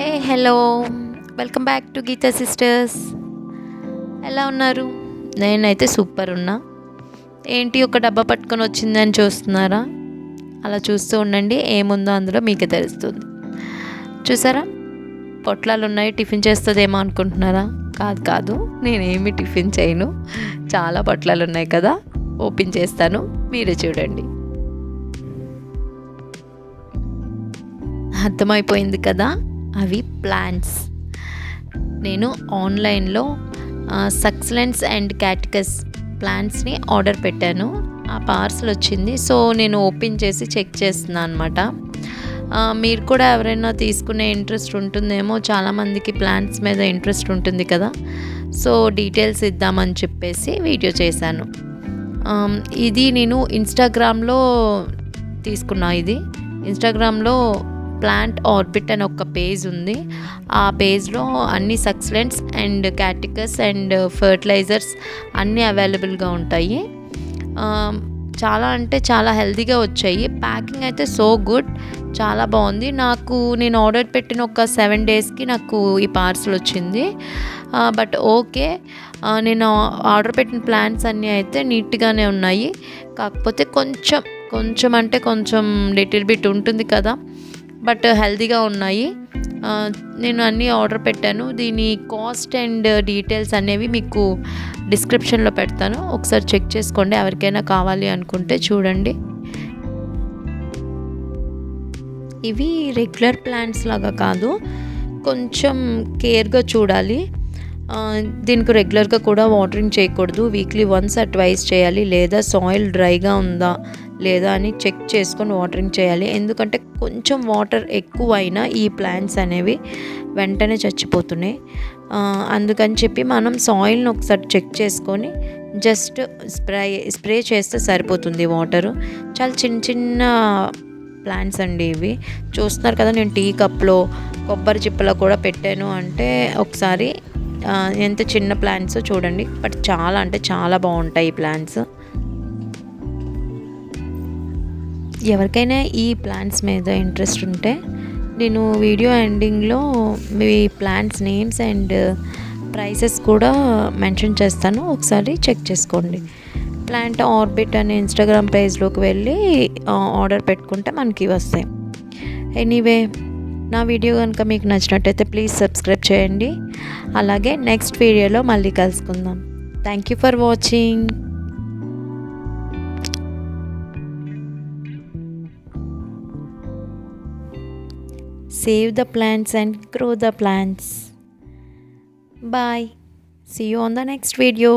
Hello, welcome back to Geetha sisters. ఎలా ఉన్నారు? నేనైతే సూపర్ ఉన్నా. ఏంటి ఒక డబ్బా పట్టుకొని వచ్చిందని చూస్తున్నారా? అలా చూస్తూ ఉండండి, ఏముందో అందులో మీకే తెలుస్తుంది. చూసారా, పొట్లాలు ఉన్నాయి, టిఫిన్ చేస్తుందేమో అనుకుంటున్నారా? కాదు కాదు, నేనేమి టిఫిన్ చేయను. చాలా పొట్లాలు ఉన్నాయి కదా, ఓపెన్ చేస్తాను, మీరే చూడండి. అర్థమైపోయింది కదా, అవి ప్లాంట్స్. నేను ఆన్లైన్లో సక్సలెన్స్ అండ్ క్యాటికస్ ప్లాంట్స్ని ఆర్డర్ పెట్టాను. ఆ పార్సల్ వచ్చింది, సో నేను ఓపెన్ చేసి చెక్ చేస్తున్నాను అనమాట. మీరు కూడా ఎవరైనా తీసుకునే ఇంట్రెస్ట్ ఉంటుందేమో, చాలామందికి ప్లాంట్స్ మీద ఇంట్రెస్ట్ ఉంటుంది కదా, సో డీటెయిల్స్ ఇద్దామని చెప్పేసి వీడియో చేశాను. ఇది నేను ఇన్స్టాగ్రామ్లో తీసుకున్నా. ఇది ఇన్స్టాగ్రామ్లో ప్లాంట్ ఆర్బిట్ అని ఒక పేజ్ ఉంది. ఆ పేజ్లో అన్ని సక్సలెంట్స్ అండ్ క్యాటికస్ అండ్ ఫర్టిలైజర్స్ అన్నీ అవైలబుల్గా ఉంటాయి. చాలా అంటే చాలా హెల్తీగా వచ్చాయి. ప్యాకింగ్ అయితే సో గుడ్, చాలా బాగుంది. నేను ఆర్డర్ పెట్టిన ఒక 7 డేస్కి నాకు ఈ పార్సల్ వచ్చింది. బట్ ఓకే, నేను ఆర్డర్ పెట్టిన ప్లాంట్స్ అన్నీ అయితే నీట్గానే ఉన్నాయి. కాకపోతే కొంచెం అంటే కొంచెం లిటిల్ బిట్ ఉంటుంది కదా, బట్ హెల్తీగా ఉన్నాయి. నేను అన్నీ ఆర్డర్ పెట్టాను. దీని కాస్ట్ అండ్ డీటెయిల్స్ అనేవి మీకు డిస్క్రిప్షన్లో పెడతాను, ఒకసారి చెక్ చేసుకోండి. ఎవరికైనా కావాలి అనుకుంటే చూడండి. ఇవి రెగ్యులర్ ప్లాంట్స్ లాగా కాదు, కొంచెం కేర్గా చూడాలి. దీనికి రెగ్యులర్గా కూడా వాటరింగ్ చేయకూడదు, వీక్లీ వన్స్ ట్వైస్ చేయాలి, లేదా సాయిల్ డ్రైగా ఉందా లేదా అని చెక్ చేసుకొని వాటరింగ్ చేయాలి. ఎందుకంటే కొంచెం వాటర్ ఎక్కువైనా ఈ ప్లాంట్స్ అనేవి వెంటనే చచ్చిపోతున్నాయి. అందుకని చెప్పి మనం సాయిల్ని ఒకసారి చెక్ చేసుకొని జస్ట్ స్ప్రే చేస్తే సరిపోతుంది వాటరు. చాలా చిన్న ప్లాంట్స్ అండి ఇవి. చూస్తున్నారు కదా, నేను టీ కప్లో కొబ్బరి చిప్పలో కూడా పెట్టాను. అంటే ఒకసారి ఎంత చిన్న ప్లాంట్స్ చూడండి, బట్ చాలా అంటే చాలా బాగుంటాయి ఈ ప్లాంట్స్. ఎవరికైనా ఈ ప్లాంట్స్ మీద ఇంట్రెస్ట్ ఉంటే నేను వీడియో ఎండింగ్లో మీ ప్లాంట్స్ నేమ్స్ అండ్ ప్రైసెస్ కూడా మెన్షన్ చేస్తాను, ఒకసారి చెక్ చేసుకోండి. ప్లాంట్ ఆర్బిట్ అనే ఇన్స్టాగ్రామ్ పేజ్లోకి వెళ్ళి ఆర్డర్ పెట్టుకుంటే మనకి వస్తాయి. ఎనీవే, నా వీడియో కనుక మీకు నచ్చినట్టయితే ప్లీజ్ సబ్స్క్రైబ్ చేయండి. అలాగే నెక్స్ట్ వీడియోలో మళ్ళీ కలుసుకుందాం. Thank you for watching. Save the plants and grow the plants. Bye. See you on the next video.